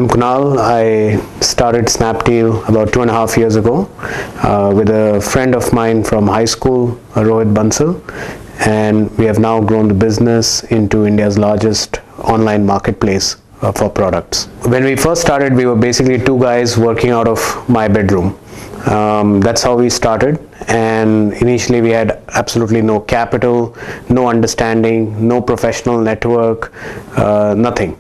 I'm Kunal. I started Snapdeal about 2.5 years ago with a friend of mine from high school, Rohit Bansal, and we have now grown the business into India's largest online marketplace for products. When we first started, we were basically two guys working out of my bedroom. That's how we started, and initially we had absolutely no capital, no understanding, no professional network, nothing.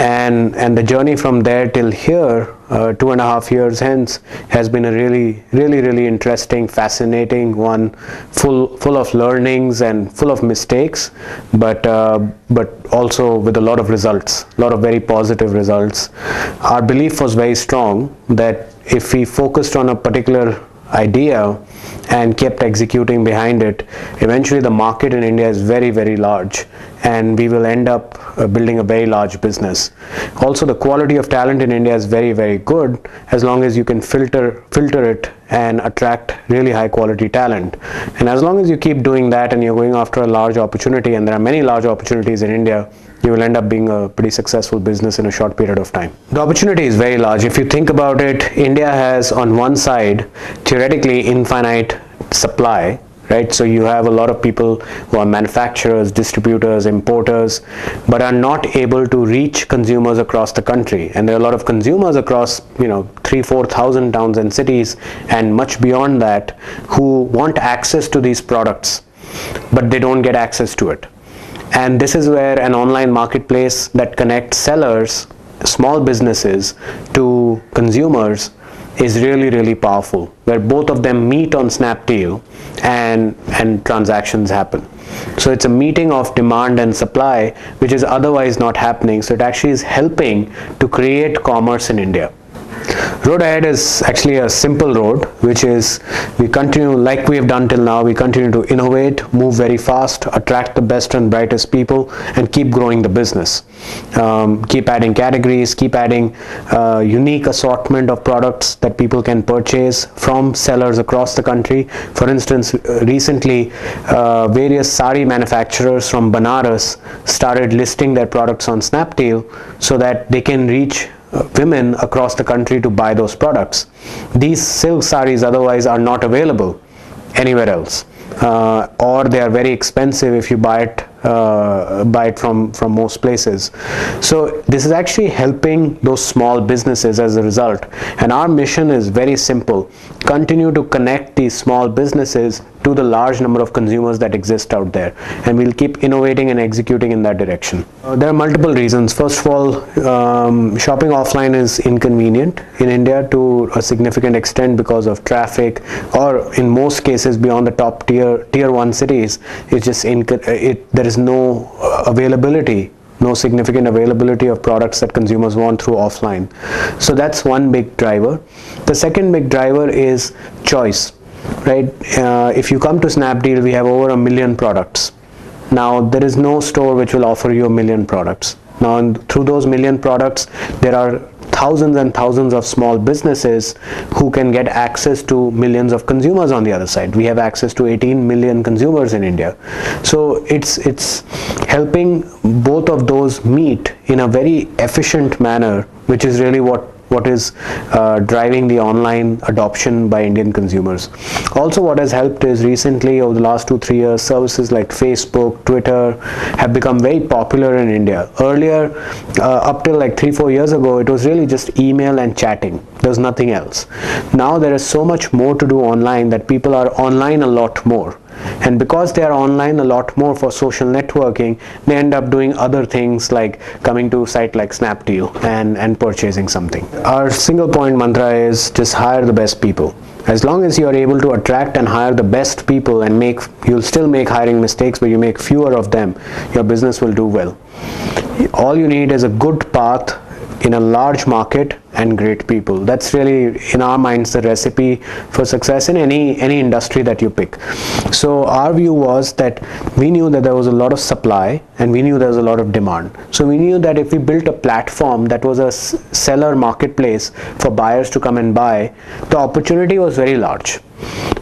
And the journey from there till here, 2.5 years hence, has been a really interesting, fascinating one, full of learnings and full of mistakes, but also with a lot of results, a lot of very positive results. Our belief was very strong that if we focused on a particular idea and kept executing behind it, eventually the market in India is very large, and we will end up building a very large business. Also, the quality of talent in India is very good, as long as you can filter it and attract really high quality talent. And as long as you keep doing that and you're going after a large opportunity, and there are many large opportunities in India, you will end up being a pretty successful business in a short period of time. The opportunity is very large. If you think about it, India has on one side theoretically infinite supply, right? So you have a lot of people who are manufacturers, distributors, importers, but are not able to reach consumers across the country. And there are a lot of consumers across 3,000-4,000 towns and cities and much beyond that who want access to these products, but they don't get access to it. And this is where an online marketplace that connects sellers, small businesses, to consumers is really powerful, where both of them meet on Snapdeal and transactions happen. So it's a meeting of demand and supply, which is otherwise not happening. So it actually is helping to create commerce in India. Road ahead is actually a simple road, which is we continue like we have done till now. We continue to innovate, move very fast, attract the best and brightest people, and keep growing the business. Keep adding categories, keep adding unique assortment of products that people can purchase from sellers across the country. For instance, recently various sari manufacturers from Banaras started listing their products on Snapdeal so that they can reach women across the country to buy those products. These silk saris otherwise are not available anywhere else, or they are very expensive if you buy it from most places. So this is actually helping those small businesses as a result, and our mission is very simple: continue to connect these small businesses to the large number of consumers that exist out there, and we'll keep innovating and executing in that direction. There are multiple reasons. First of all, shopping offline is inconvenient in India to a significant extent because of traffic, or in most cases beyond the top tier 1 cities. It's just there is no availability, no significant availability of products that consumers want through offline. So that's one big driver. The second big driver is choice, right? If you come to Snapdeal, we have over 1 million products. Now there is no store which will offer you 1 million products. Now through those 1 million products, there are thousands and thousands of small businesses who can get access to millions of consumers on the other side. We have access to 18 million consumers in India. So it's helping both of those meet in a very efficient manner, which is really what is driving the online adoption by Indian consumers. Also, what has helped is recently, over the last 2-3 years, services like Facebook, Twitter have become very popular in India. Earlier, up till like 3-4 years ago, it was really just email and chatting. There was nothing else. Now there is so much more to do online that people are online a lot more. And because they are online a lot more for social networking, they end up doing other things like coming to a site like Snapdeal and purchasing something. Our single point mantra is just hire the best people. As long as you are able to attract and hire the best people, and you'll still make hiring mistakes, but you make fewer of them, your business will do well. All you need is a good path in a large market and great people. That's really, in our minds, the recipe for success in any industry that you pick. So our view was that we knew that there was a lot of supply and we knew there was a lot of demand. So we knew that if we built a platform that was a seller marketplace for buyers to come and buy, the opportunity was very large.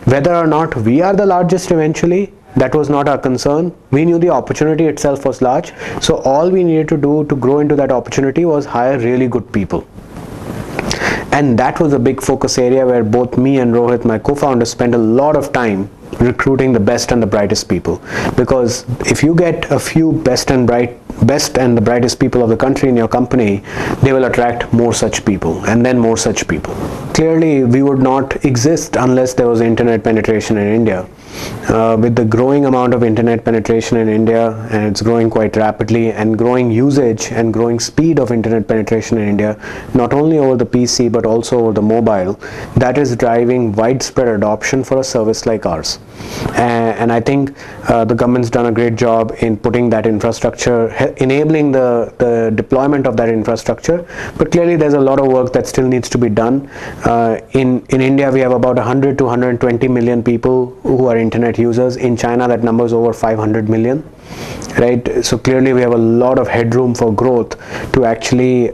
Whether or not we are the largest eventually, that was not our concern. We knew the opportunity itself was large, so all we needed to do to grow into that opportunity was hire really good people. And that was a big focus area where both me and Rohit, my co-founder, spent a lot of time recruiting the best and the brightest people. Because if you get a few best and the brightest people of the country in your company, they will attract more such people, and then more such people. Clearly, we would not exist unless there was internet penetration in India. With the growing amount of internet penetration in India, and it's growing quite rapidly, and growing usage and growing speed of internet penetration in India, not only over the PC but also over the mobile, that is driving widespread adoption for a service like ours. And I think the government's done a great job in putting that infrastructure, enabling the deployment of that infrastructure. But clearly there's a lot of work that still needs to be done. In India, we have about 100 to 120 million people who are internet users. In China, that number is over 500 million. Right, so clearly we have a lot of headroom for growth to actually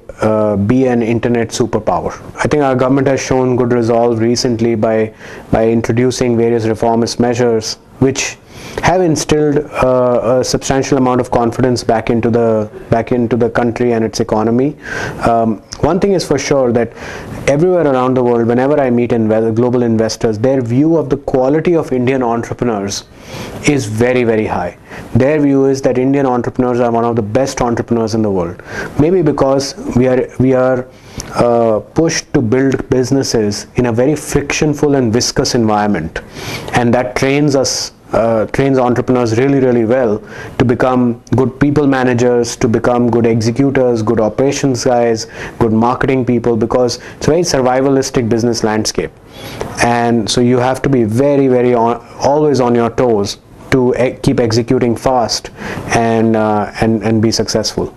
be an internet superpower. I think our government has shown good resolve recently by introducing various reformist measures which have instilled a substantial amount of confidence back into the country and its economy. One thing is for sure, that everywhere around the world, whenever I meet global investors, their view of the quality of Indian entrepreneurs is very, very high. Their view is that Indian entrepreneurs are one of the best entrepreneurs in the world. Maybe because we are pushed to build businesses in a very frictionful and viscous environment, and that trains entrepreneurs really, really well to become good people managers, to become good executors, good operations guys, good marketing people, because it's a very survivalistic business landscape. And so you have to be very, very always on your toes to keep executing fast and be successful.